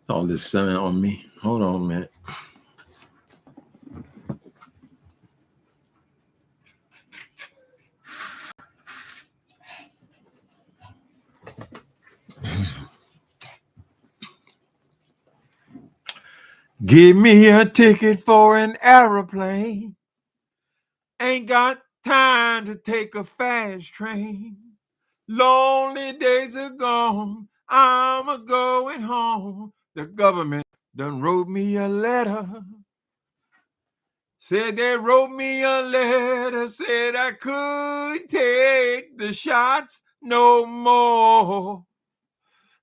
All this sun on me. Hold on a minute. Give me a ticket for an aeroplane. Ain't got time to take a fast train. Lonely days are gone. I'm a going home. The government done wrote me a letter. Said they wrote me a letter. Said I couldn't take the shots no more.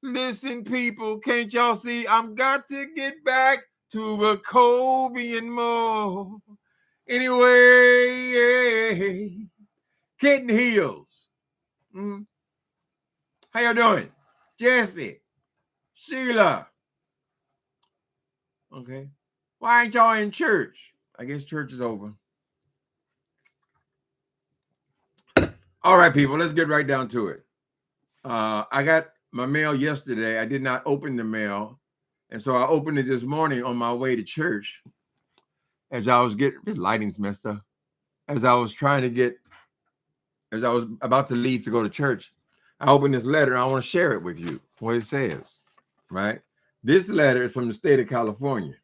Listen, people, can't y'all see I'm got to get back to a Kobe and more. Anyway, Kitten Heels. How y'all doing? Jesse, Sheila. Okay. Why ain't y'all in church? I guess church is over. All right, people, let's get right down to it. I got my mail yesterday. I did not open the mail. And so I opened it this morning on my way to church. As I was getting, this lighting's messed up. As I was about to leave to go to church, I opened this letter and I want to share it with you, what it says, right? This letter is from the state of California.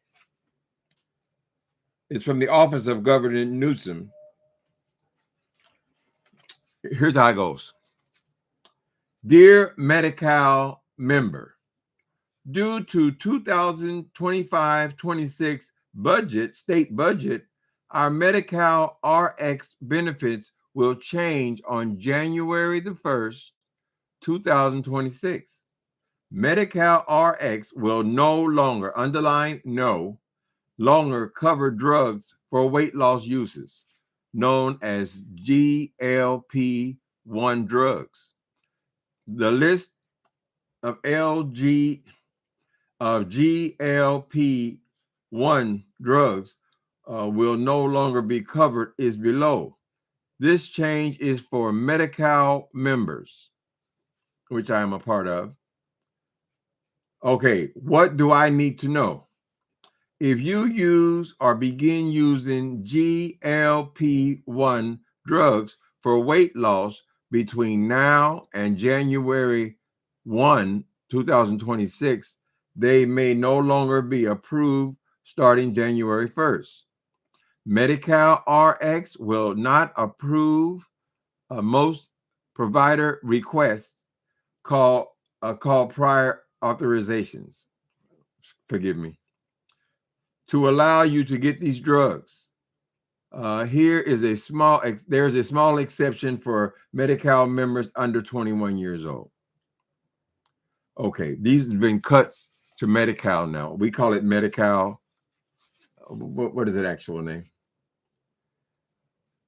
It's from the office of Governor Newsom. Here's how it goes. Dear Medi-Cal member, due to 2025-26 state budget, our Medi-Cal RX benefits will change on January the 1st, 2026. Medi-Cal RX will no longer, underline no, longer cover drugs for weight loss uses, known as GLP-1 drugs. The list of GLP-1 drugs will no longer be covered is below. This change is for Medi-Cal members, which I am a part of. Okay, what do I need to know? If you use or begin using GLP-1 drugs for weight loss between now and January 1, 2026, they may no longer be approved starting January 1st. Medi-Cal RX will not approve most provider requests called prior authorizations. Forgive me. To allow you to get these drugs. There's a small exception for Medi-Cal members under 21 years old. Okay, these have been cuts to Medi-Cal now. We call it Medi-Cal. What is it actual name?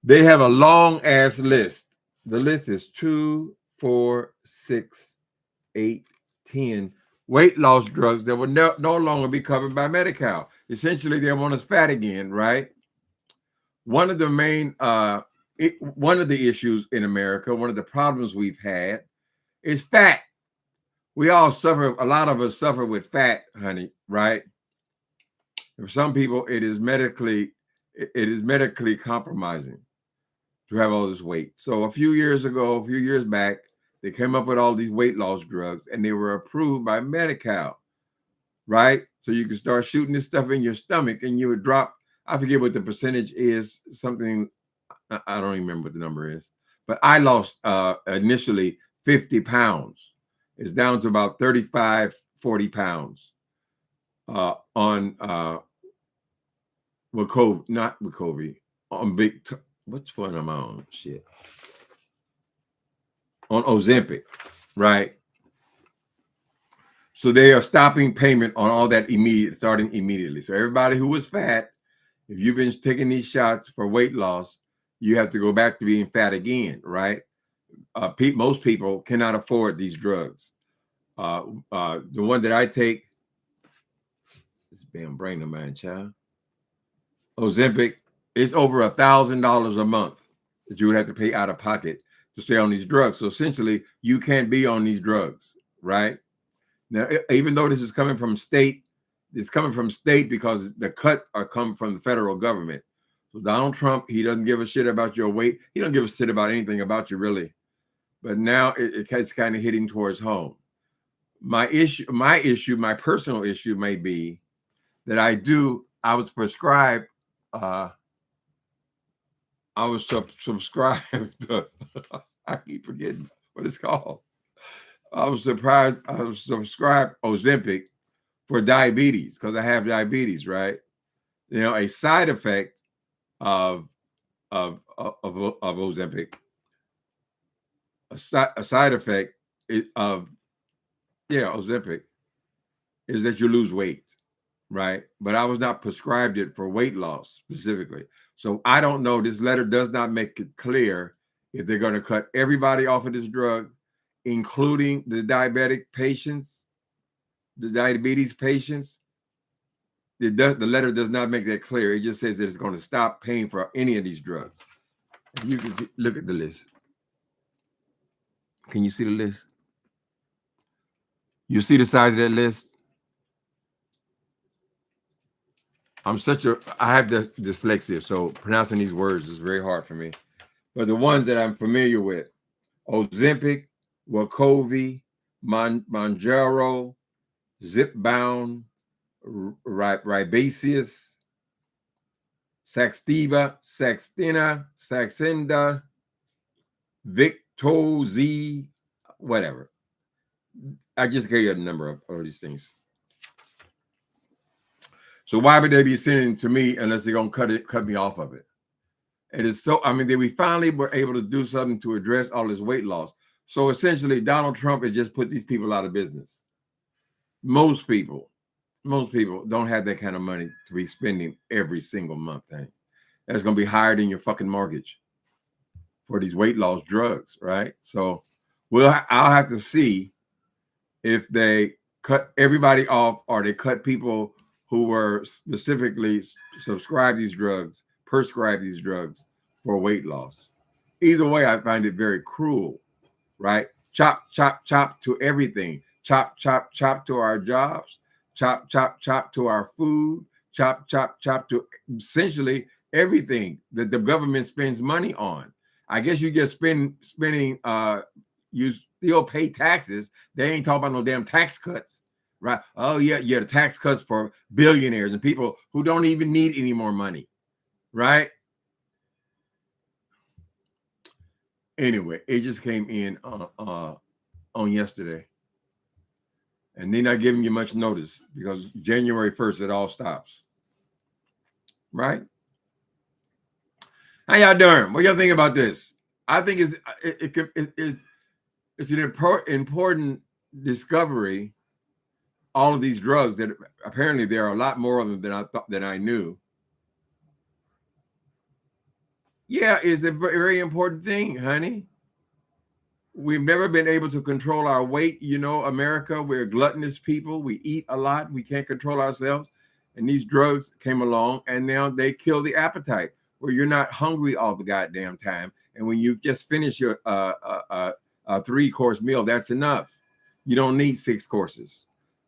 They have a long ass list. The list is 2, 4, 6, 8, 10 weight loss drugs that will no longer be covered by Medi-Cal. Essentially, they want us fat again, right? One of the main, one of the issues in America, one of the problems we've had is fat. We all suffer, a lot of us suffer with fat, honey, right? For some people, it is medically compromising to have all this weight. So a few years back, they came up with all these weight loss drugs and they were approved by Medi-Cal, right? So you can start shooting this stuff in your stomach and you would drop, I forget what the percentage is, something, I don't even remember what the number is, but I lost initially 50 pounds. It's down to about 35, 40 pounds on Wegovy, on which one am I on? Shit. On Ozempic, right? So they are stopping payment on all that starting immediately. So everybody who was fat, if you've been taking these shots for weight loss, you have to go back to being fat again, right? Most people cannot afford these drugs. The one that I take, this damn brain of mine, child. Ozempic, it's over $1,000 a month that you would have to pay out of pocket to stay on these drugs. So essentially, you can't be on these drugs, right? Now, even though this is coming from state, it's coming from state because the cut are coming from the federal government. So Donald Trump, he doesn't give a shit about your weight. He don't give a shit about anything about you, really. But now it's kind of hitting towards home. My personal issue may be that I was prescribed, I was subscribed to, I keep forgetting what it's called. I was subscribed Ozempic for diabetes because I have diabetes, right? You know, a side effect of Ozempic, a side effect of Ozempic is that you lose weight, right? But I was not prescribed it for weight loss specifically. So I don't know. This letter does not make it clear if they're going to cut everybody off of this drug, including the diabetic patients, the diabetes patients. The letter does not make that clear. It just says that it's going to stop paying for any of these drugs. You can see, look at the list. Can you see the list? You see the size of that list? I have dyslexia, so pronouncing these words is very hard for me. But the ones that I'm familiar with: Ozempic, Wegovy, Mounjaro, Zipbound, Ribaceous, Saxenda, Saxenda, Victozi, whatever. I just gave you a number of all these things. So why would they be sending to me unless they're gonna cut me off of it? It is so. I mean, we finally were able to do something to address all this weight loss. So essentially, Donald Trump has just put these people out of business. Most people don't have that kind of money to be spending every single month. That's gonna be higher than your fucking mortgage for these weight loss drugs, right? So, I'll have to see if they cut everybody off or they cut people who were specifically prescribed these drugs for weight loss. Either way, I find it very cruel, right? Chop, chop, chop to everything. Chop, chop, chop to our jobs. Chop, chop, chop to our food. Chop, chop, chop to essentially everything that the government spends money on. I guess you just spending, you still pay taxes. They ain't talking about no damn tax cuts, right? Oh, yeah, the tax cuts for billionaires and people who don't even need any more money, right? Anyway, it just came in on yesterday. And they're not giving you much notice because January 1st, it all stops, right? How y'all doing? What y'all think about this? I think it's an important discovery. All of these drugs that apparently there are a lot more of them than I knew. Yeah, it's a very important thing, honey. We've never been able to control our weight. You know, America, we're gluttonous people. We eat a lot. We can't control ourselves. And these drugs came along and now they kill the appetite where you're not hungry all the goddamn time. And when you just finish your 3-course meal, that's enough. You don't need 6 courses.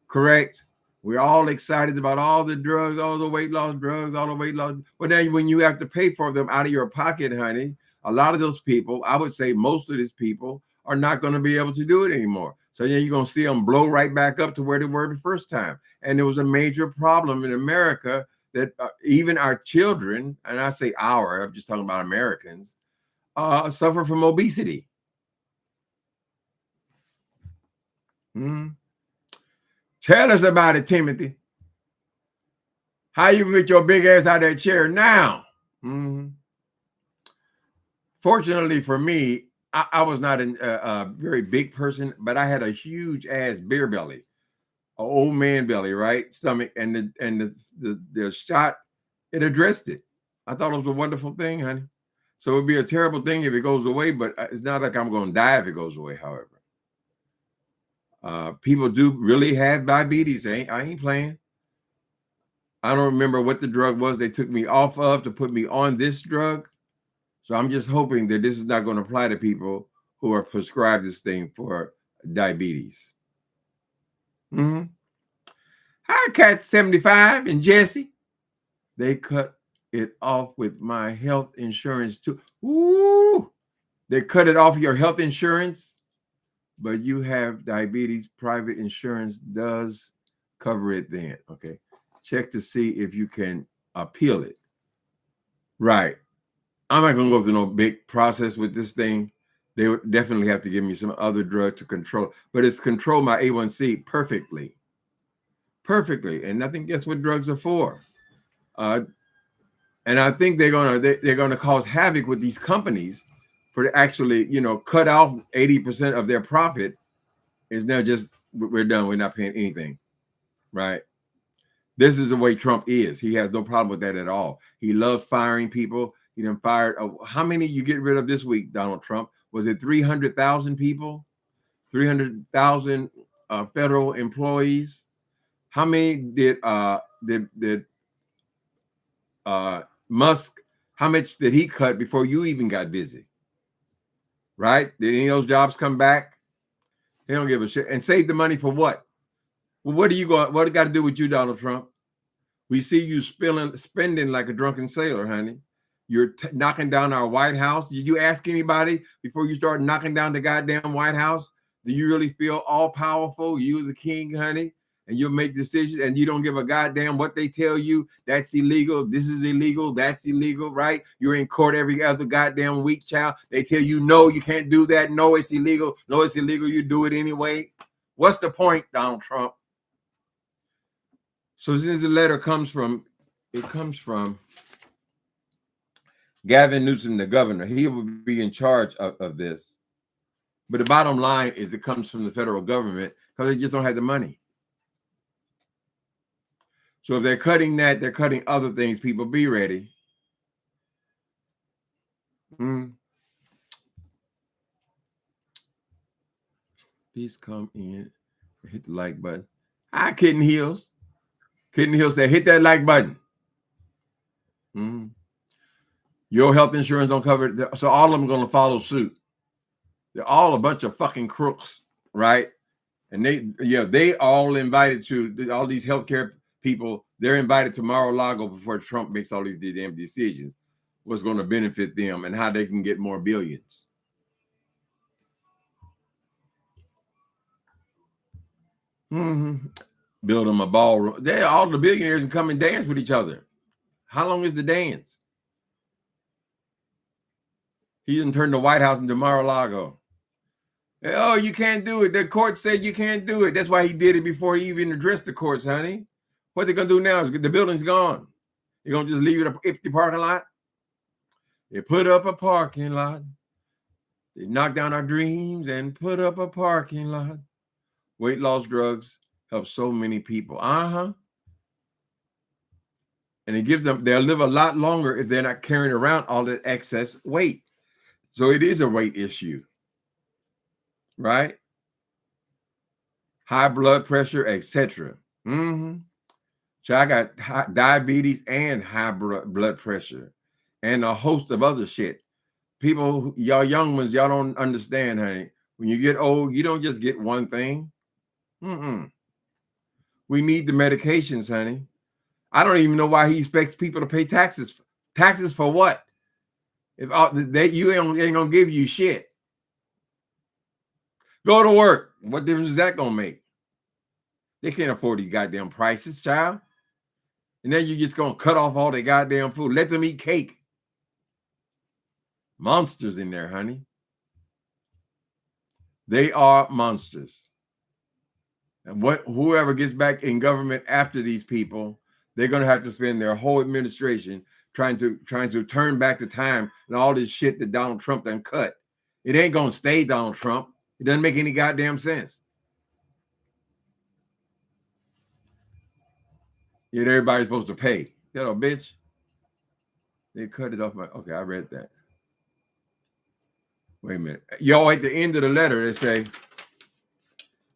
Correct? We're all excited about all the drugs, all the weight loss drugs, all the weight loss. But then when you have to pay for them out of your pocket, honey, a lot of those people, I would say most of these people, are not going to be able to do it anymore. So then you're going to see them blow right back up to where they were the first time. And there was a major problem in America that even our children, and I say I'm just talking about Americans, suffer from obesity. Tell us about it, Timothy. How you get your big ass out of that chair now? Fortunately for me, I was not a very big person, but I had a huge ass beer belly, an old man belly, right? Stomach, and the shot, it addressed it. I thought it was a wonderful thing, honey. So it'd be a terrible thing if it goes away, but it's not like I'm going to die if it goes away. However, people do really have diabetes. I ain't playing. I don't remember what the drug was they took me off of to put me on this drug. So I'm just hoping that this is not going to apply to people who are prescribed this thing for diabetes. Mm-hmm. Hi, Cat 75 and Jesse. They cut it off with my health insurance too. Ooh, they cut it off your health insurance, but you have diabetes. Private insurance does cover it then. Okay. Check to see if you can appeal it. Right. I'm not going to go through no big process with this thing. They would definitely have to give me some other drug to control, but it's control my A1C perfectly. Perfectly. And I think that's what drugs are for. And I think they're gonna cause havoc with these companies for actually, cut off 80% of their profit. Is now just we're done. We're not paying anything, right? This is the way Trump is. He has no problem with that at all. He loves firing people. He done fired. How many you get rid of this week, Donald Trump? Was it 300,000 people? 300,000 federal employees? How many did Musk? How much did he cut before you even got busy? Right? Did any of those jobs come back? They don't give a shit. And save the money for what? Well, what it got to do with you, Donald Trump? We see you spending like a drunken sailor, honey. You're knocking down our White House. Did you ask anybody before you start knocking down the goddamn White House? Do you really feel all powerful? You the king, honey, and you'll make decisions and you don't give a goddamn what they tell you. That's illegal. This is illegal. That's illegal, right? You're in court every other goddamn week, child. They tell you, no, you can't do that. No, it's illegal. No, it's illegal. You do it anyway. What's the point, Donald Trump? So since the letter comes from Gavin Newsom, the governor, he will be in charge of this. But the bottom line is it comes from the federal government because they just don't have the money. So if they're cutting that, they're cutting other things. People, be ready. Please come in. Hit the like button. Hi, Kitten Heels. Kitten Heels said, hit that like button. Your health insurance don't cover it. So all of them are going to follow suit. They're all a bunch of fucking crooks, right? And they all invited to all these healthcare people. They're invited to Mar-a-Lago before Trump makes all these damn decisions. What's going to benefit them and how they can get more billions. Build them a ballroom. All the billionaires can come and dance with each other. How long is the dance? He didn't turn the White House into Mar-a-Lago. Oh, you can't do it. The court said you can't do it. That's why he did it before he even addressed the courts, honey. What they're going to do now is the building's gone. You're going to just leave it an empty parking lot? They put up a parking lot. They knock down our dreams and put up a parking lot. Weight loss drugs help so many people. And it gives them, they'll live a lot longer if they're not carrying around all that excess weight. So it is a weight issue, right? High blood pressure, etc. So I got diabetes and high blood pressure and a host of other shit. People, y'all young ones, y'all don't understand, honey. When you get old, you don't just get one thing. We need the medications, honey. I don't even know why he expects people to pay taxes. Taxes for what? If you ain't gonna give you shit. Go to work. What difference is that gonna make? They can't afford these goddamn prices, child. And then you're just gonna cut off all their goddamn food. Let them eat cake. Monsters in there, honey. They are monsters. And whoever gets back in government after these people, they're gonna have to spend their whole administration trying to turn back the time and all this shit that Donald Trump done cut. It ain't gonna stay Donald Trump. It doesn't make any goddamn sense. Yet everybody's supposed to pay. That old bitch. They cut it off my. Okay, I read that. Wait a minute. Y'all, at the end of the letter, they say,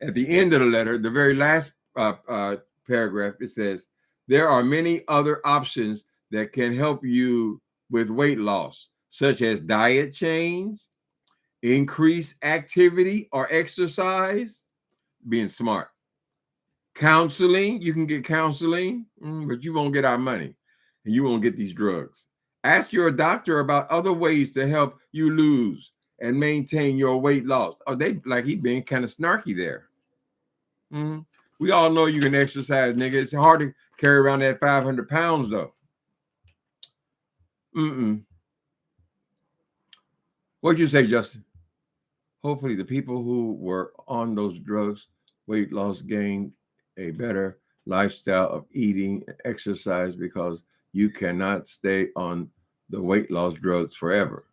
at the end of the letter, the very last paragraph, it says, There are many other options that can help you with weight loss, such as diet change, increase activity or exercise, being smart. Counseling, you can get counseling, but you won't get our money and you won't get these drugs. Ask your doctor about other ways to help you lose and maintain your weight loss. Oh, they like he being kind of snarky there. Mhm. We all know you can exercise, nigga. It's hard to carry around that 500 pounds, though. What'd you say, Justin? Hopefully, the people who were on those drugs, weight loss, gained a better lifestyle of eating and exercise because you cannot stay on the weight loss drugs forever.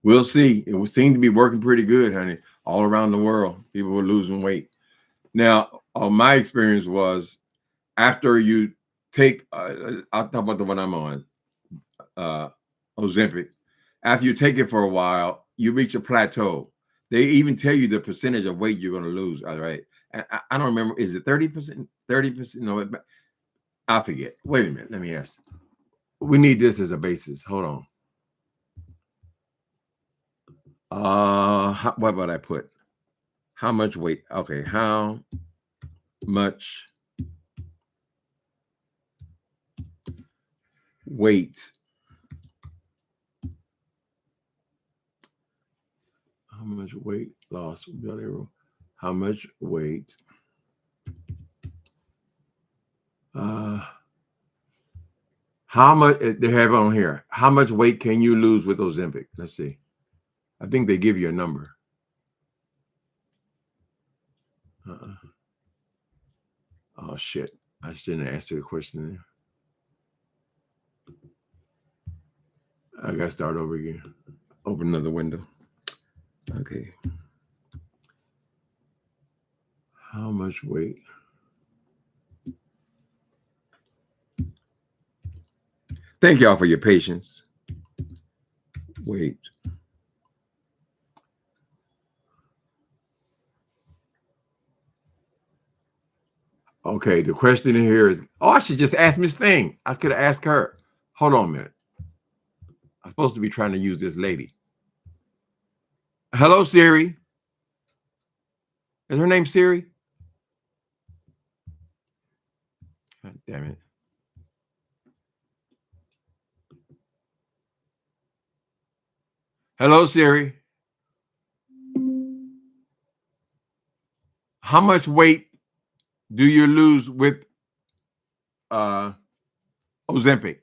We'll see. It would seem to be working pretty good, honey. All around the world, people were losing weight. Now, my experience was after you take, I'll talk about the one I'm on, Ozempic. After you take it for a while, you reach a plateau. They even tell you the percentage of weight you're going to lose. All right. I don't remember. Is it 30%? 30%? No, I forget. Wait a minute. Let me ask. We need this as a basis. Hold on. What would I put? How much weight? Okay. How much weight? How much weight loss? How much weight? How much they have on here? How much weight can you lose with Ozempic? Let's see. I think they give you a number. Oh shit! I shouldn't answer the question. I gotta start over again. Open another window. Okay. How much weight? Thank y'all for your patience. Wait. Okay, the question here is, I should just ask Miss Thing. I could have asked her. Hold on a minute. I'm supposed to be trying to use this lady. Hello, Siri. Is her name Siri? God damn it. Hello, Siri. How much weight do you lose with Ozempic?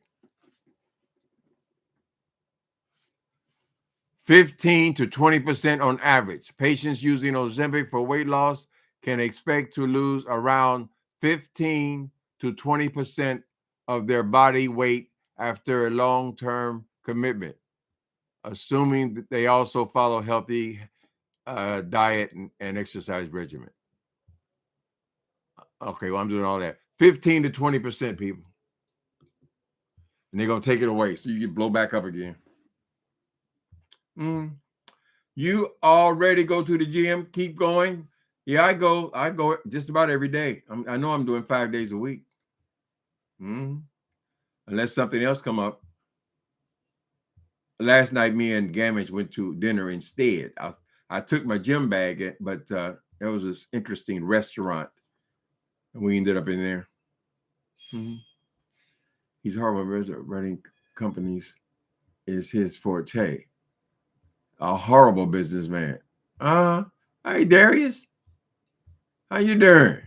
15 to 20% on average. Patients using Ozempic for weight loss can expect to lose around 15 to 20% of their body weight after a long-term commitment, assuming that they also follow healthy diet and exercise regimen. Okay, well, I'm doing all that. 15 to 20%, people. And they're going to take it away so you can blow back up again. You already go to the gym, keep going. Yeah, I go just about every day. I know I'm doing 5 days a week. Unless something else come up. Last night, me and Gamage went to dinner instead. I took my gym bag, but there was this interesting restaurant, and we ended up in there. He's horrible. Running companies is his forte. A horrible businessman. Hey, Darius. How you doing?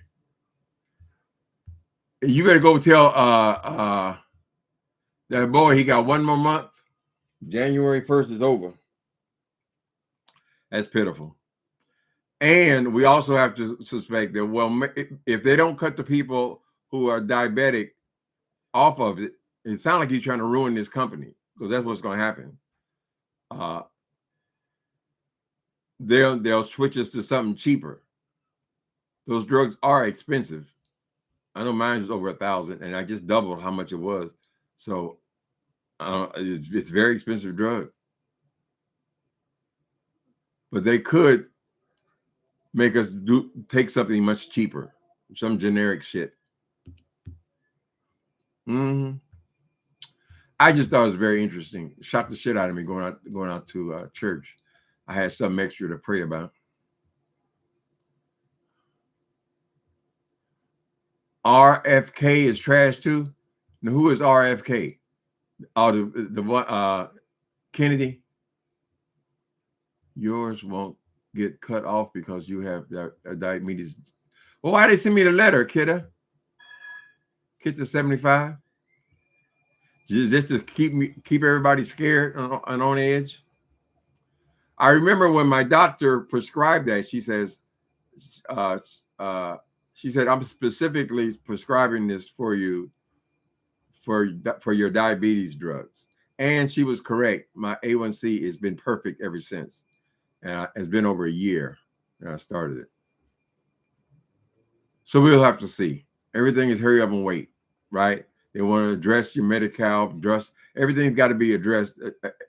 You better go tell that boy he got 1 more month. January 1st is over. That's pitiful. And we also have to suspect that, well, if they don't cut the people who are diabetic off of it, it sounds like he's trying to ruin this company, because that's what's going to happen. They'll switch us to something cheaper. Those drugs are expensive. I know mine was over $1,000, and I just doubled how much it was. So it's a very expensive drug. But they could make us take something much cheaper, some generic shit. Mm-hmm. I just thought it was very interesting. Shocked the shit out of me going out to church. I had something extra to pray about. RFK is trash too. Now, who is RFK? Oh, the one Kennedy. Yours won't get cut off because you have diabetes. Well, why they send me the letter, kidda? Kid to 75. Just to keep everybody scared and on edge. I remember when my doctor prescribed that. She says, uh, uh, she said, I'm specifically prescribing this for you for your diabetes drugs. And she was correct. My A1C has been perfect ever since. It's been over a year that I started it. So we'll have to see. Everything is hurry up and wait, right? They want to address your Medi-Cal, address everything's got to be addressed.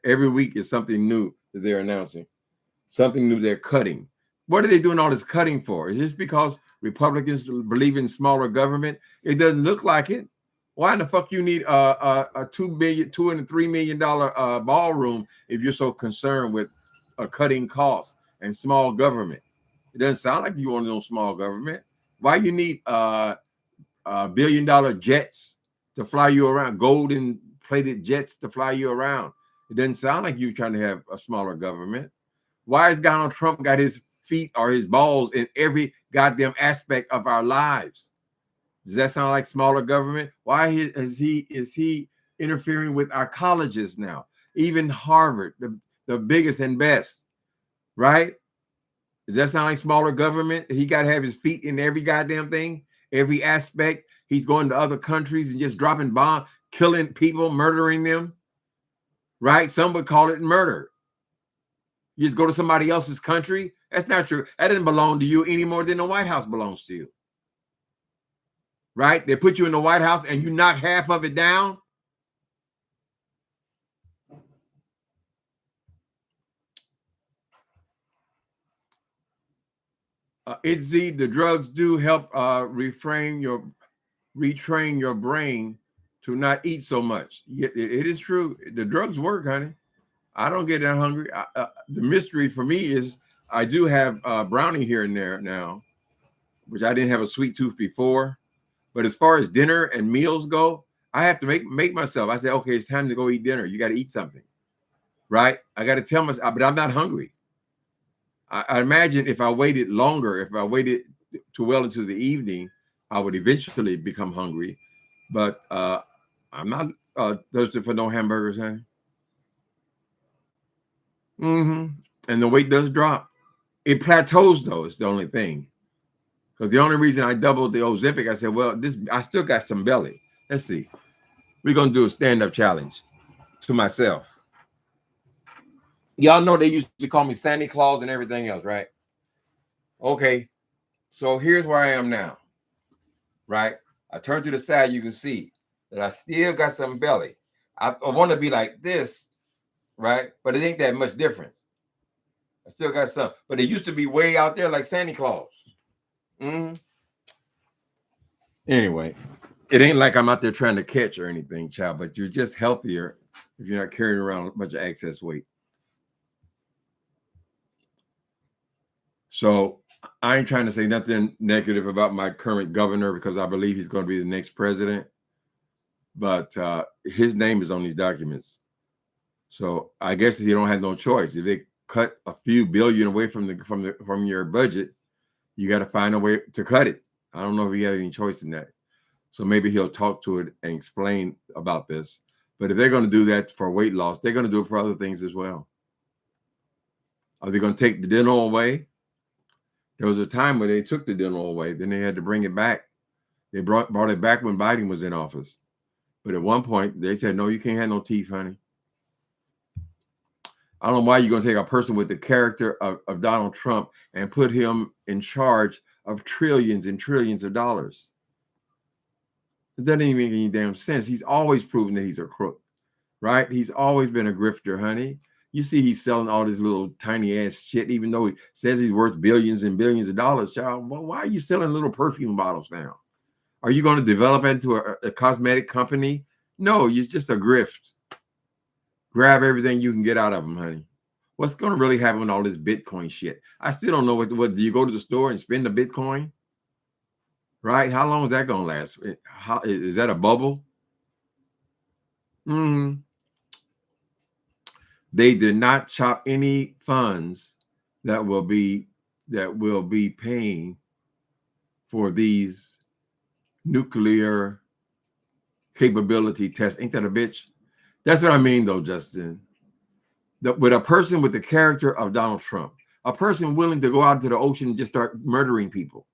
Every week is something new that they're announcing, something new they're cutting. What are they doing all this cutting for? Is this because Republicans believe in smaller government? It doesn't look like it. Why in the fuck you need a $2 and $3 million ballroom if you're so concerned with cutting costs and small government? It doesn't sound like you want no small government. Why you need $1 billion jets to fly you around, golden plated jets to fly you around? It doesn't sound like you're trying to have a smaller government. Why has Donald Trump got his feet or his balls in every goddamn aspect of our lives? Does that sound like smaller government? Why is he interfering with our colleges now? Even Harvard, the biggest and best, right? Does that sound like smaller government? He got to have his feet in every goddamn thing, every aspect. He's going to other countries and just dropping bombs, killing people, murdering them, right? Some would call it murder. You just go to somebody else's country. That's not true. That doesn't belong to you any more than the White House belongs to you. Right? They put you in the White House and you knock half of it down. The drugs do help retrain your brain to not eat so much. It is true. The drugs work, honey. I don't get that hungry. The mystery for me is I do have brownie here and there now, which I didn't have a sweet tooth before. But as far as dinner and meals go, I have to make myself. I say, okay, it's time to go eat dinner. You got to eat something, right? I got to tell myself, but I'm not hungry. I imagine if I waited longer, if I waited too well into the evening, I would eventually become hungry. But I'm not thirsty for no hamburgers, honey. Mm-hmm. And the weight does drop. It plateaus, though. It's the only thing. Because the only reason I doubled the Ozempic, I said, well, I still got some belly. Let's see. We're going to do a stand-up challenge to myself. Y'all know they used to call me Santa Claus and everything else, right? Okay. So here's where I am now, right? I turn to the side, you can see that I still got some belly. I want to be like this, right? But it ain't that much difference. I still got some. But it used to be way out there like Santa Claus. Mm-hmm. Anyway, it ain't like I'm out there trying to catch or anything, child, but you're just healthier if you're not carrying around a bunch of excess weight. So I ain't trying to say nothing negative about my current governor because I believe he's going to be the next president, but his name is on these documents. So I guess you don't have no choice. If they cut a few billion away from your budget, you got to find a way to cut it. I don't know if he had any choice in that. So maybe he'll talk to it and explain about this. But if they're going to do that for weight loss, they're going to do it for other things as well. Are they going to take the dental away? There was a time when they took the dental away. Then they had to bring it back. They brought it back when Biden was in office. But at one point, they said, no, you can't have no teeth, honey. I don't know why you're going to take a person with the character of Donald Trump and put him in charge of trillions and trillions of dollars. It doesn't even make any damn sense. He's always proven that he's a crook, right? He's always been a grifter, honey. You see he's selling all this little tiny ass shit, even though he says he's worth billions and billions of dollars, child. Well, why are you selling little perfume bottles now? Are you going to develop into a cosmetic company? No, you're just a grift. Grab everything you can get out of them, honey. What's going to really happen with all this Bitcoin shit? I still don't know what do you go to the store and spend the Bitcoin? Right? How long is that going to last? How is that a bubble? They did not chop any funds that will be paying for these nuclear capability tests. Ain't that a bitch? That's what I mean, though, Justin. With a person with the character of Donald Trump, a person willing to go out into the ocean and just start murdering people.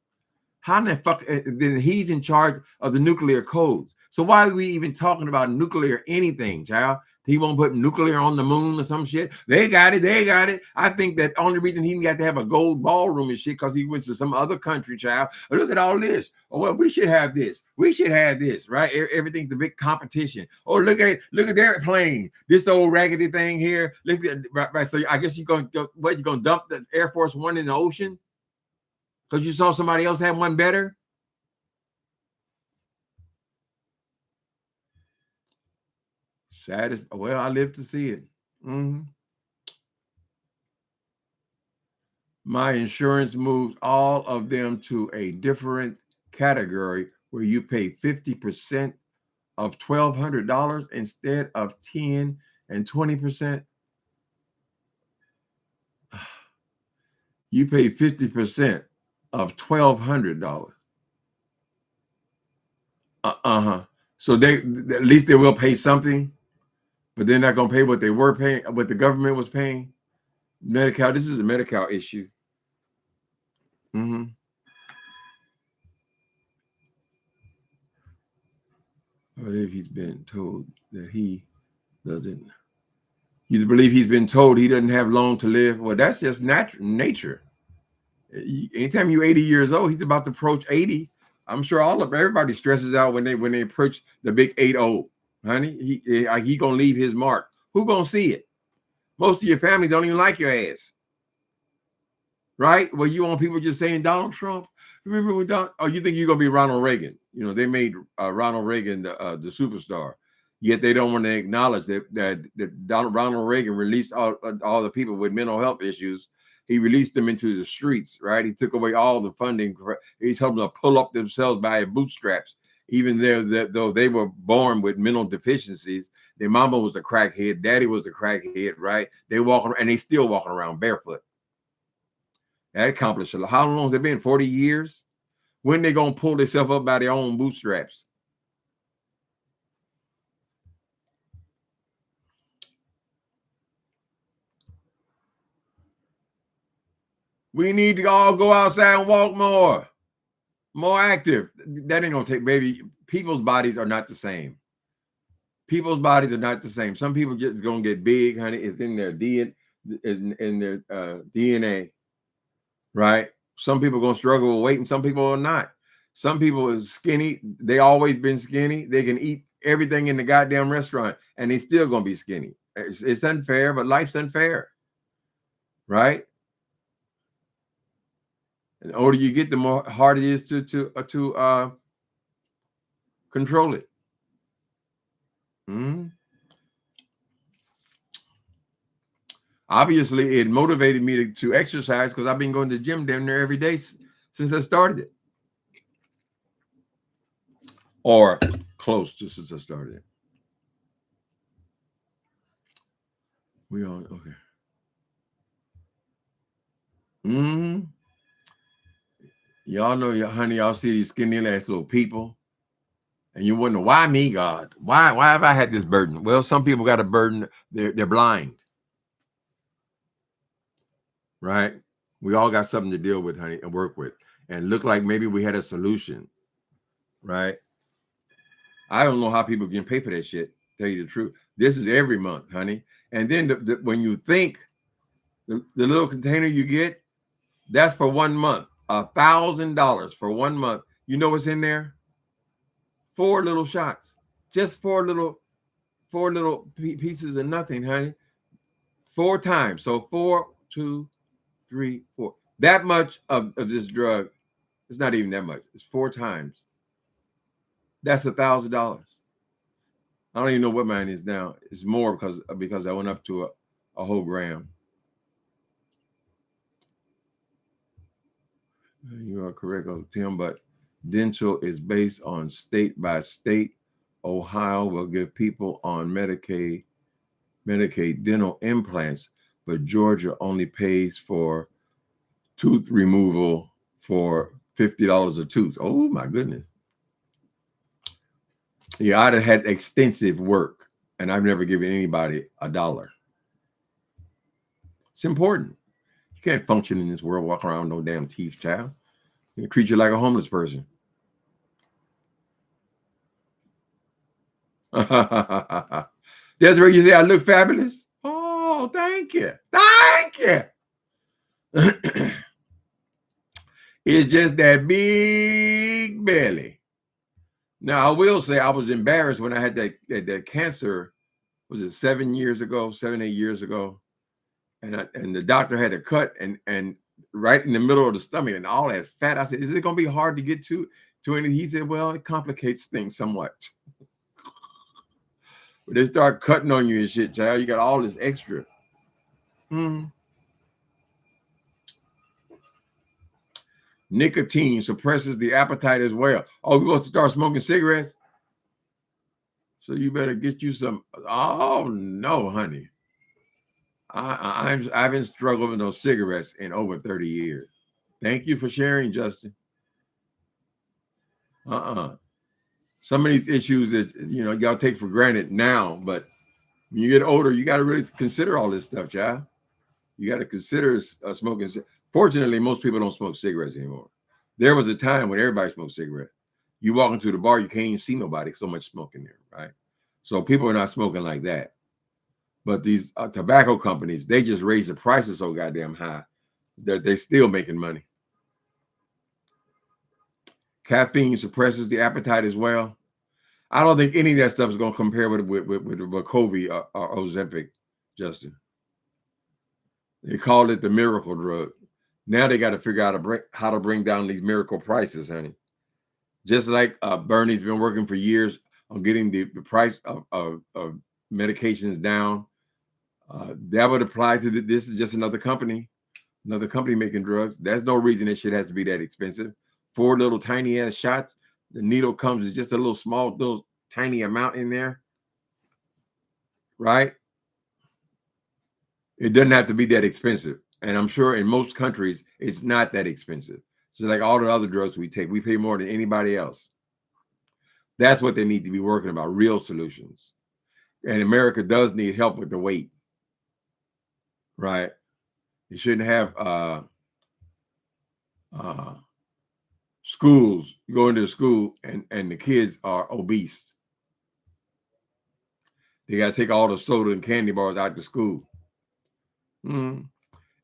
How in the fuck? Then he's in charge of the nuclear codes. So why are we even talking about nuclear anything, child? He won't put nuclear on the moon or some shit. They got it. They got it. I think that only reason he got to have a gold ballroom and shit because he went to some other country, child. Oh, look at all this. Oh, well, we should have this. We should have this, right? Everything's the big competition. Oh, look at their plane. This old raggedy thing here. Look at right. So I guess you're gonna dump the Air Force One in the ocean because you saw somebody else have one better. Sad as well, I live to see it. My insurance moves all of them to a different category where you pay 50% of $1,200 instead of 10 and 20%. You pay 50% of $1,200. So they at least they will pay something, but they're not gonna pay what they were paying, what the government was paying. Medi-Cal, this is a Medi-Cal issue. What if he's been told that he doesn't? You believe he's been told he doesn't have long to live? Well, that's just nature. Anytime you're 80 years old, he's about to approach 80. I'm sure everybody stresses out when they approach the big 80, honey. He gonna leave his mark. Who gonna see it? Most of your family don't even like your ass, right? Well, you want people just saying Donald Trump. Remember when you think you're gonna be Ronald Reagan? You know they made Ronald Reagan the superstar, yet they don't want to acknowledge that Ronald Reagan released all the people with mental health issues. He released them into the streets, right? He took away all the funding. He told them to pull up themselves by their bootstraps, even though they were born with mental deficiencies. Their mama was a crackhead, daddy was a crackhead, right? They walking and they still walking around barefoot. That accomplished a lot. How long has it been? 40 years? When they gonna pull themselves up by their own bootstraps? We need to all go outside and walk more active. That ain't gonna take, baby. People's bodies are not the same. People's bodies are not the same. Some people just gonna get big, honey. It's in their DNA, DNA, right? Some people gonna struggle with weight, and some people are not. Some people are skinny. They always been skinny. They can eat everything in the goddamn restaurant, and they still gonna be skinny. It's unfair, but life's unfair, right? And the older you get, the more hard it is to control it. Obviously, it motivated me to exercise because I've been going to the gym damn near every day since I started it, or close to since I started it. We on okay. Y'all know, honey, y'all see these skinny ass little people, and you wonder why me, God? Why have I had this burden? Well, some people got a burden. They're blind, right? We all got something to deal with, honey, and work with, and look like maybe we had a solution, right? I don't know how people can pay for that shit. Tell you the truth, this is every month, honey. And then when you think the little container you get, that's for 1 month, $1,000 for 1 month. You know what's in there? 4 little shots, just 4 little pieces of nothing, honey. 4 times, so 4, 2, 3, 4. That much of this drug. It's not even that much. It's 4 times. That's $1,000. I don't even know what mine is now. It's more because I went up to a whole gram. You are correct, Tim, but dental is based on state by state. Ohio will give people on Medicaid dental implants, but Georgia only pays for tooth removal for $50 a tooth. Oh my goodness. Yeah, I'd have had extensive work, and I've never given anybody $1. It's important. You can't function in this world, walk around with no damn teeth, child. They treat you like a homeless person. That's where you say I look fabulous. Oh, thank you. Thank you. It's just that big belly. Now, I will say I was embarrassed when I had that cancer. Was it 7 years ago, 7, 8 years ago? And the doctor had a cut and right in the middle of the stomach and all that fat. I said, is it going to be hard to get to anything? He said, well, it complicates things somewhat. But they start cutting on you and shit, child. You got all this extra. Nicotine suppresses the appetite as well. Oh, you want to start smoking cigarettes? So you better get you some. Oh no, honey. I've been struggling with those cigarettes in over 30 years. Thank you for sharing, Justin. Some of these issues that you gotta take for granted now, but when you get older, you gotta really consider all this stuff, child. You gotta consider smoking. Fortunately, most people don't smoke cigarettes anymore. There was a time when everybody smoked cigarettes. You walk into the bar, you can't even see nobody, so much smoke in there, right? So people are not smoking like that. But these tobacco companies, they just raise the prices so goddamn high that they're still making money. Caffeine suppresses the appetite as well. I don't think any of that stuff is going to compare with Wegovy or Ozempic, Justin. They called it the miracle drug. Now they got to figure out how to bring down these miracle prices, honey. Just like Bernie's been working for years on getting the price of medications down. That would apply to this is just another company making drugs. There's no reason this shit has to be that expensive. 4 little tiny ass shots. The needle comes with just a little tiny amount in there, right? It doesn't have to be that expensive. And I'm sure in most countries, it's not that expensive. So like all the other drugs we take, we pay more than anybody else. That's what they need to be working about, real solutions. And America does need help with the weight, right? You shouldn't have schools. You go into school and the kids are obese. They got to take all the soda and candy bars out to school.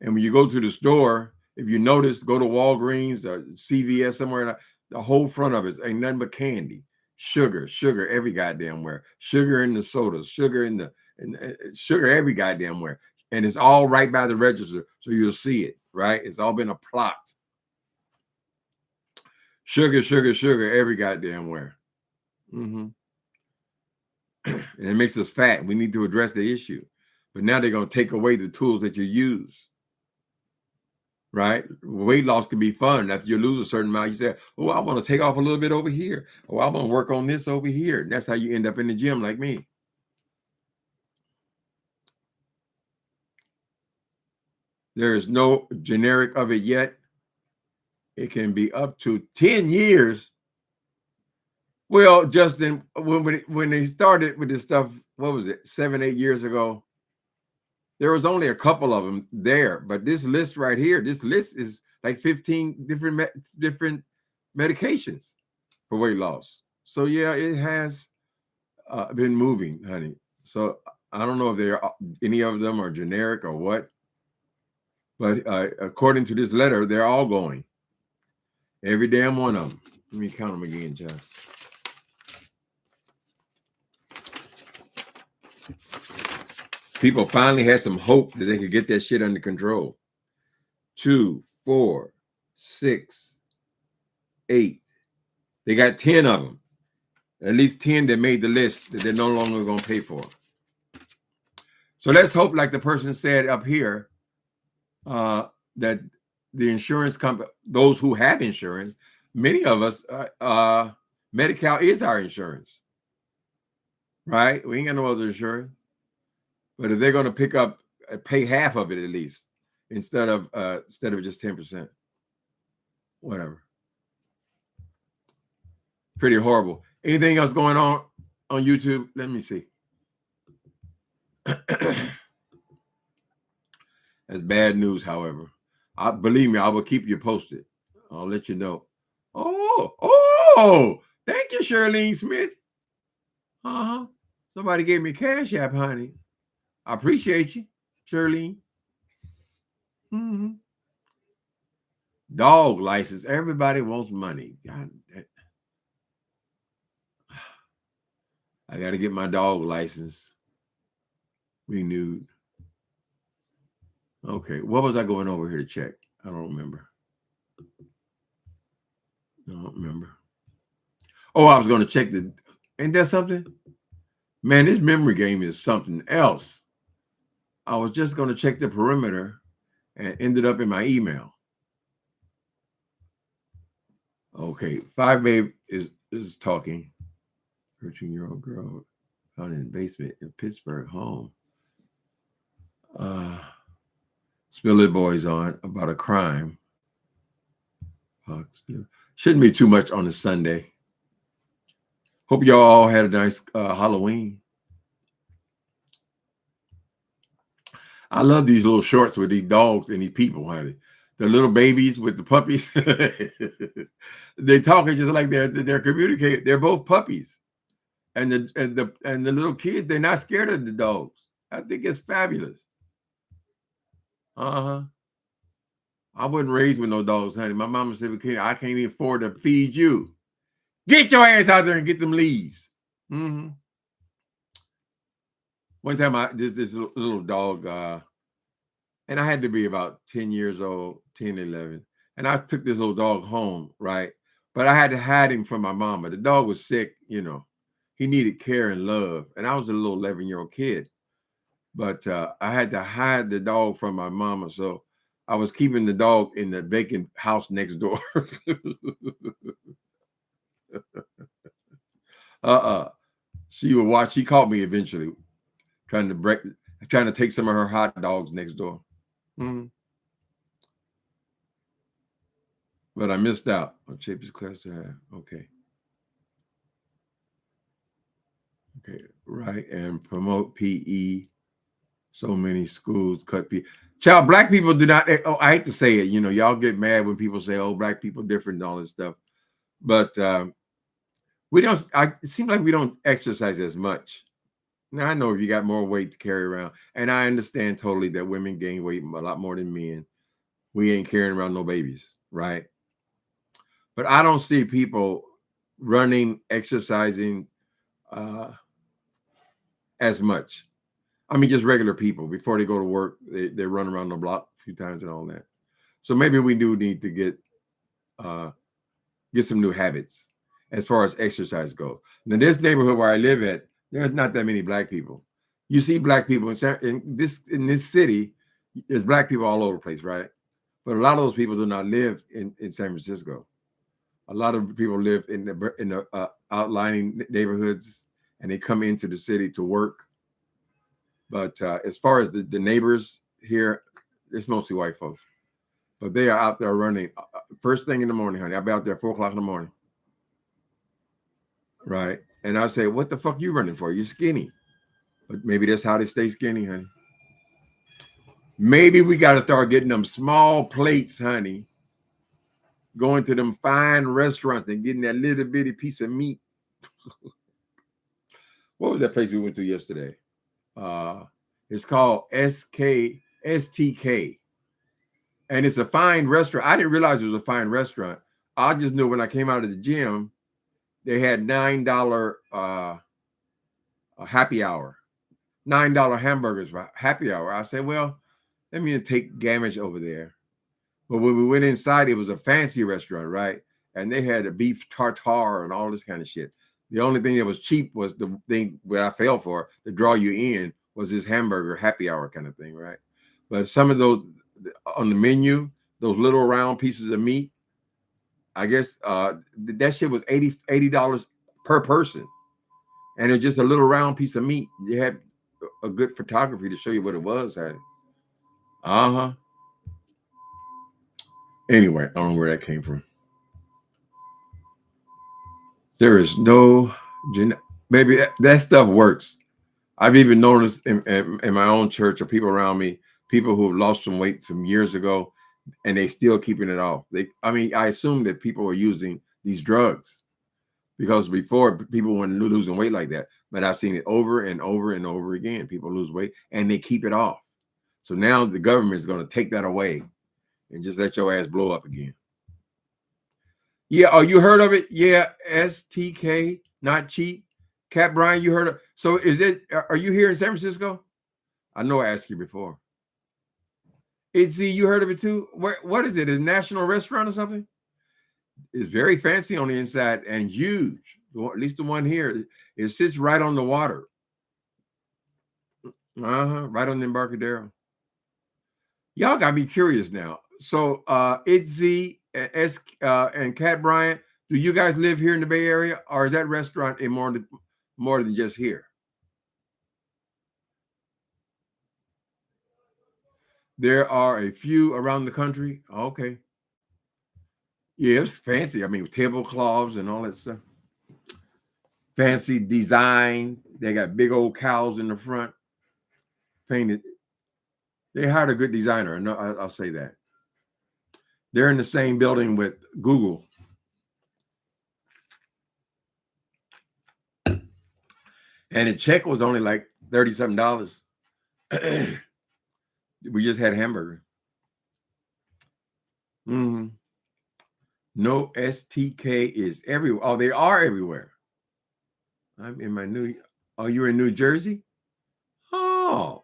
And when you go to the store, if you notice, go to Walgreens or CVS somewhere, the whole front of it ain't nothing but candy, sugar every goddamn where, sugar in the sodas, sugar in the sugar every goddamn where, and it's all right by the register, so you'll see it, right? It's all been a plot. Sugar every goddamn where. And it makes us fat. We need to address the issue. But now they're going to take away the tools that you use. Right? Weight loss can be fun. After you lose a certain amount, you say, oh, I want to take off a little bit over here. Oh, I want to work on this over here. And that's how you end up in the gym like me. There is no generic of it yet. It can be up to 10 years. Well, Justin, when they started with this stuff, what was it, 7, 8 years ago? There was only a couple of them there, but this list right here, this list is like 15 different medications for weight loss. So yeah, it has been moving, honey. So I don't know if any of them are generic or what, but according to this letter, they're all going. Every damn one of them. Let me count them again, John. People finally had some hope that they could get that shit under control. 2, 4, 6, 8. They got 10 of them. At least 10 that made the list that they're no longer going to pay for. So let's hope, like the person said up here, that the insurance company, those who have insurance, many of us, Medi-Cal is our insurance, right? We ain't got no other insurance. But if they're going to pick up, pay half of it at least, instead of just 10%, whatever. Pretty horrible. Anything else going on YouTube? Let me see. That's bad news, however. Believe me, I will keep you posted. I'll let you know. Oh, thank you, Shirlene Smith. Somebody gave me Cash App, honey. I appreciate you, Shirlene. Dog license. Everybody wants money. God, I got to get my dog license renewed. Okay, what was I going over here to check? I don't remember. Oh, I was going to check ain't that something? Man, this memory game is something else. I was just going to check the perimeter and ended up in my email. Okay, 5Babe is talking. 13-year-old girl found in the basement in Pittsburgh home. Spill It Boys on about a crime. Shouldn't be too much on a Sunday. Hope y'all all had a nice Halloween. I love these little shorts with these dogs and these people, honey. The little babies with the puppies. They're talking just like they're communicating. They're both puppies. And the little kids, they're not scared of the dogs. I think it's fabulous. I wasn't raised with no dogs, honey. My mama said, I can't even afford to feed you. Get your ass out there and get them leaves. One time, this little dog, and I had to be about 10 years old, 10, 11. And I took this little dog home, right? But I had to hide him from my mama. The dog was sick, He needed care and love. And I was a little 11-year-old kid. But I had to hide the dog from my mama. So I was keeping the dog in the vacant house next door. She would watch. She caught me eventually, trying to take some of her hot dogs next door. But I missed out. On cheapest class to have. Okay, right. And promote PE. So many schools cut PE. Child, black people do not. Oh, I hate to say it. Y'all get mad when people say, "Oh, black people different," and all this stuff. But we don't. It seems like we don't exercise as much. Now I know if you got more weight to carry around, and I understand totally that women gain weight a lot more than men. We ain't carrying around no babies, right? But I don't see people running, exercising as much. I mean, just regular people before they go to work, they run around the block a few times and all that. So maybe we do need to get some new habits as far as exercise goes. Now, this neighborhood where I live at, there's not that many black people. You see black people in this city. There's black people all over the place, right? But a lot of those people do not live in San Francisco. A lot of people live in the outlying neighborhoods, and they come into the city to work. But as far as the neighbors here, it's mostly white folks. But they are out there running first thing in the morning, honey. I'll be out there 4 o'clock in the morning. Right. And I say, what the fuck you running for? You're skinny. But maybe that's how they stay skinny, honey. Maybe we got to start getting them small plates, honey. Going to them fine restaurants and getting that little bitty piece of meat. What was that place we went to yesterday? It's called STK. And it's a fine restaurant. I didn't realize it was a fine restaurant. I just knew when I came out of the gym, they had $9 happy hour, $9 hamburgers for happy hour. I said, well, let me take Gamage over there. But when we went inside, it was a fancy restaurant, right? And they had a beef tartare and all this kind of shit. The only thing that was cheap was the thing that I fell for to draw you in was this hamburger happy hour kind of thing, right? But some of those on the menu, those little round pieces of meat, I guess that shit was $80 per person, and it's just a little round piece of meat. You had a good photography to show you what it was. Uh-huh. Anyway, I don't know where that came from. There is no maybe that stuff works. I've even noticed in my own church or people around me, people who have lost some weight some years ago, and they still keeping it off. I assume that people are using these drugs because before people weren't losing weight like that, but I've seen it over and over and over again. People lose weight and they keep it off. So now the government is going to take that away and just let your ass blow up again. Yeah. Oh, you heard of it? Yeah. STK, not cheap. Cat Brian, you heard of? So are you here in San Francisco? I know I asked you before. You heard of it too? What is it? Is it a national restaurant or something? It's very fancy on the inside and huge. At least the one here. It sits right on the water. Right on the Embarcadero. Y'all got me curious now. So Itzy and Cat Bryant, do you guys live here in the Bay Area, or is that restaurant in more than just here? There are a few around the country. Okay. Yeah, it's fancy. I mean, tablecloths and all that stuff. Fancy designs. They got big old cows in the front, painted. They hired a good designer. No, I'll say that. They're in the same building with Google. And the check was only like $30-something. We just had hamburger. Mm-hmm. No STK is everywhere. Oh, they are everywhere. I'm in my new. Oh, you're in New Jersey? Oh,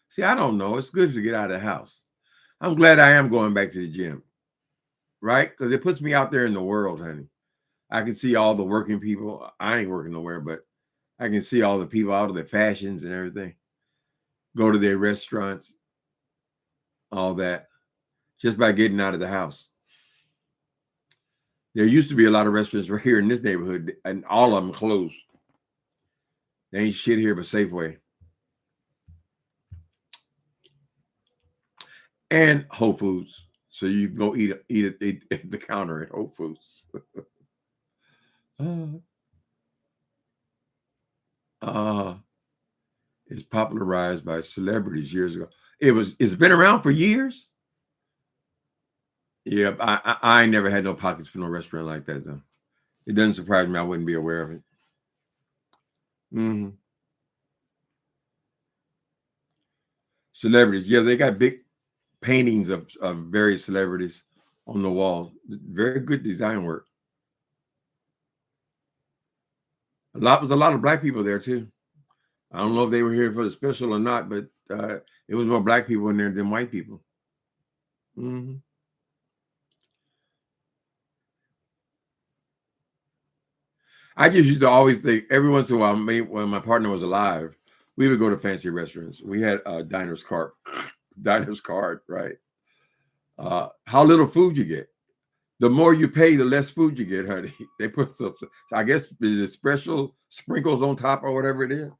see, I don't know. It's good to get out of the house. I'm glad I am going back to the gym, right? Because it puts me out there in the world, honey. I can see all the working people. I ain't working nowhere, but I can see all the people out of their fashions and everything. Go to their restaurants, all that, just by getting out of the house. There used to be a lot of restaurants right here in this neighborhood, and all of them closed. There ain't shit here but Safeway. And Whole Foods. So you can go eat at the counter at Whole Foods. It's popularized by celebrities years ago. It's been around for years. Yeah, I never had no pockets for no restaurant like that though. It doesn't surprise me. I wouldn't be aware of it. Mm-hmm. Celebrities, yeah, they got big paintings of various celebrities on the wall. Very good design work. A lot of black people there too. I don't know if they were here for the special or not, but it was more black people in there than white people. Mm-hmm. I just used to always think every once in a while, when my partner was alive, we would go to fancy restaurants. We had a diner's card, right? How little food you get. The more you pay, the less food you get, honey. They put some, I guess, is it special sprinkles on top or whatever it is.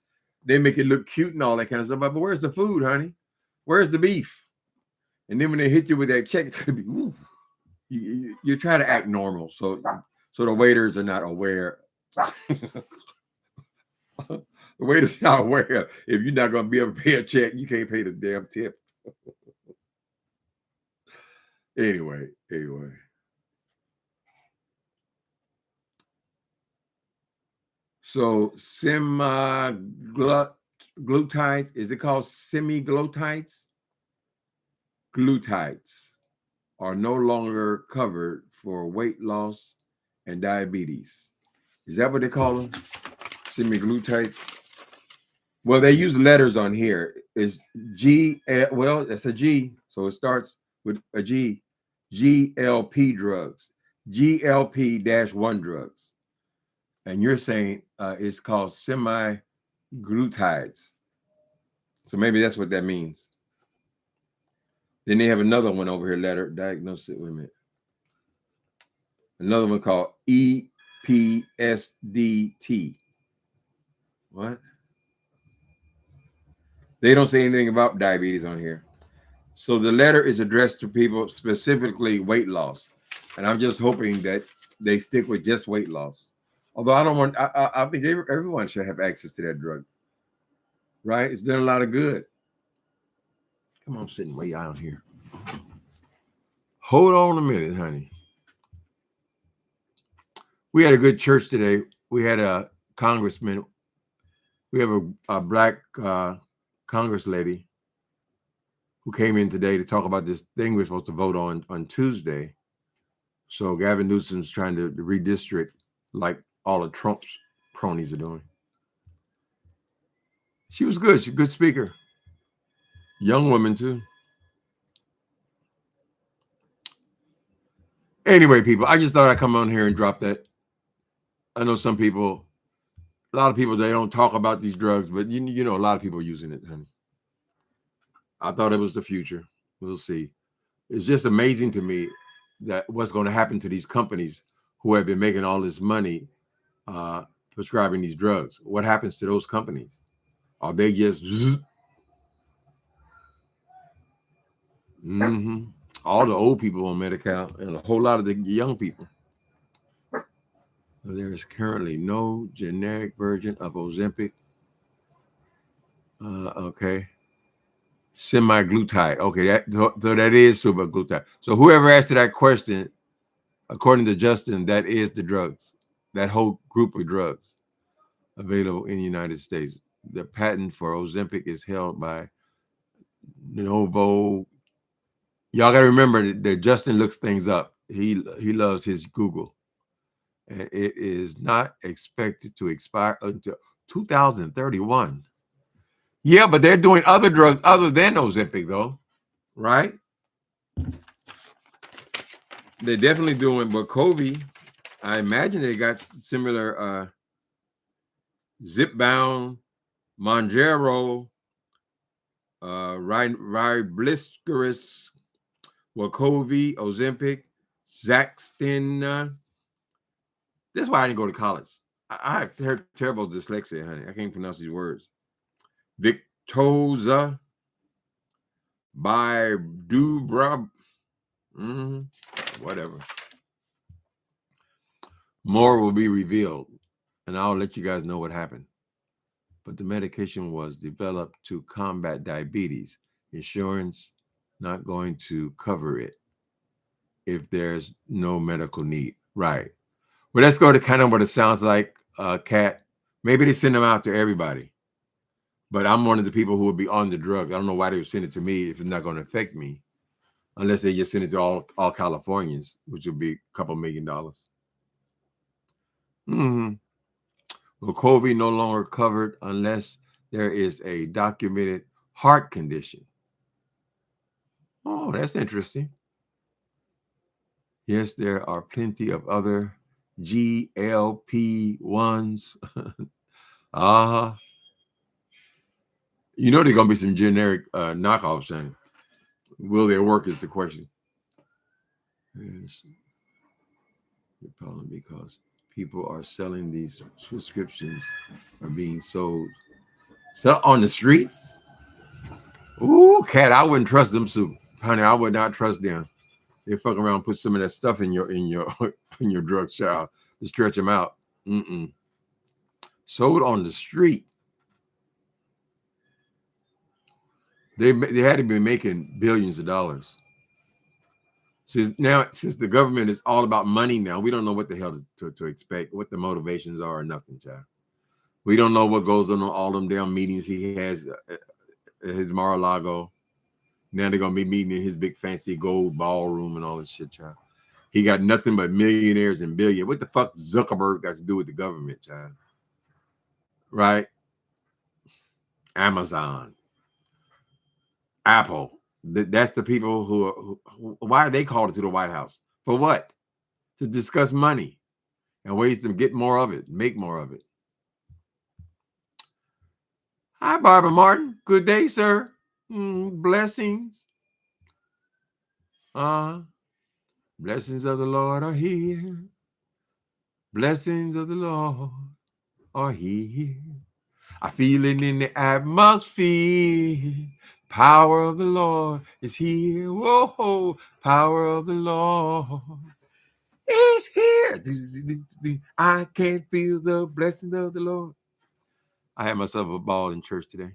They make it look cute and all that kind of stuff. But where's the food, honey? Where's the beef? And then when they hit you with that check, you try to act normal, so the waiters are not aware. The waiter's not aware. If you're not going to be able to pay a check, you can't pay the damn tip. Anyway. So semaglutides, is it called semaglutides? Glutides are no longer covered for weight loss and diabetes. Is that what they call them? Semaglutides? Well, they use letters on here. It's G. Well, that's a G, so it starts with a G. GLP drugs, GLP-1 drugs, And you're saying it's called semi-glutides. So maybe that's what that means. Then they have another one over here, letter diagnosis. Wait a minute. Another one called EPSDT. What? They don't say anything about diabetes on here. So the letter is addressed to people specifically weight loss. And I'm just hoping that they stick with just weight loss. Although I don't want, I think everyone should have access to that drug. Right? It's done a lot of good. Come on, I'm sitting way out here. Hold on a minute, honey. We had a good church today. We had a congressman. We have a black Congress lady who came in today to talk about this thing we're supposed to vote on Tuesday. So Gavin Newsom's trying to redistrict like all of Trump's cronies are doing. She was good. She's a good speaker. Young woman, too. Anyway, people, I just thought I'd come on here and drop that. I know some people, a lot of people, they don't talk about these drugs, but you know, a lot of people are using it, honey. I thought it was the future. We'll see. It's just amazing to me that what's going to happen to these companies who have been making all this money prescribing these drugs. What happens to those companies? Are they just all the old people on Medi-Cal and a whole lot of the young people? There is currently no generic version of Ozempic. Okay. Semi-glutide. Okay, so that is super-glutide. So whoever asked that question, according to Justin, that is the drugs, that whole group of drugs available in the United States. The patent for Ozempic is held by Novo. Y'all got to remember that Justin looks things up. He loves his Google. And it is not expected to expire until 2031. Yeah, but they're doing other drugs other than Ozempic, though, right? They're definitely doing, but Wegovy, I imagine they got similar Zipbound, Monjaro, Ribliscarus, Wegovy, Ozempic, Zaxtin. That's why I didn't go to college. I have terrible dyslexia, honey. I can't pronounce these words. Victoza, Bidubra, whatever. More will be revealed, and I'll let you guys know what happened. But the medication was developed to combat diabetes. Insurance not going to cover it if there's no medical need. Right. Well, let's go to kind of what it sounds like, Kat. Maybe they send them out to everybody. But I'm one of the people who would be on the drug. I don't know why they would send it to me if it's not going to affect me, unless they just send it to all Californians, which would be a couple $1 million. Well, COVID no longer covered unless there is a documented heart condition. Oh, that's interesting. Yes, there are plenty of other GLP-1s. You know, there are going to be some generic knockoffs, and will they work is the question. Yes. Probably because people are selling these prescriptions are being sold on the streets. Ooh, Kat, I wouldn't trust them, Sue. Honey, I would not trust them. They fuck around and put some of that stuff in your drugs, child, to stretch them out. Sold on the street. They had to be making billions of dollars. Since the government is all about money now, we don't know what the hell to expect, what the motivations are, or nothing, child. We don't know what goes on all them damn meetings he has at his Mar-a-Lago. Now they're going to be meeting in his big fancy gold ballroom and all this shit, child. He got nothing but millionaires and billions. What the fuck Zuckerberg got to do with the government, child? Right? Amazon. Apple. That's the people who why are they called to the White House? For what? To discuss money. and ways to get more of it, make more of it. Hi, Barbara Martin. Good day, sir. Blessings. Blessings of the Lord are here. Blessings of the Lord are here. I feel it in the atmosphere. Power of the Lord is here. Whoa, power of the Lord is here. I can feel the blessing of the Lord. I had myself a ball in church today.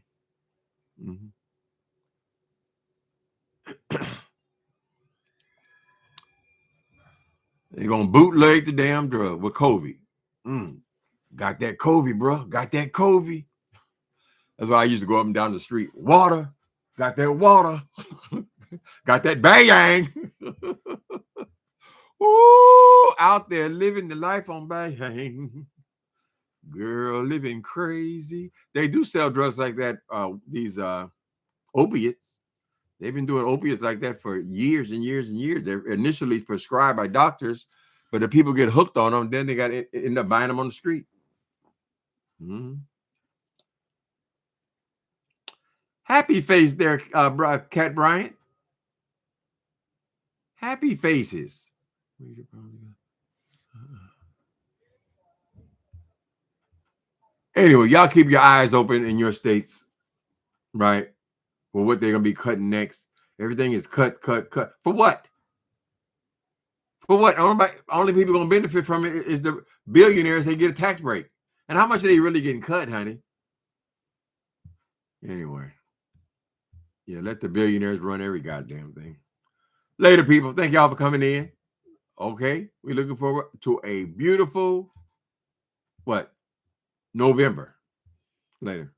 They're going to bootleg the damn drug with COVID. Got that COVID, bro. Got that COVID. That's why I used to go up and down the street. Water. Got that water. Got that bang. Ooh, out there living the life on bang. Girl, living crazy. They do sell drugs like that, these opiates. They've been doing opiates like that for years and years and years. They're initially prescribed by doctors, but the people get hooked on them, then they got to end up buying them on the street. Happy face there, Cat Bryant. Happy faces. Anyway, y'all keep your eyes open in your states, right? For what they're going to be cutting next. Everything is cut. For what? For what? Only people going to benefit from it is the billionaires. They get a tax break. And how much are they really getting cut, honey? Anyway. Yeah, let the billionaires run every goddamn thing. Later, people. Thank y'all for coming in. Okay. We're looking forward to a beautiful, November. Later.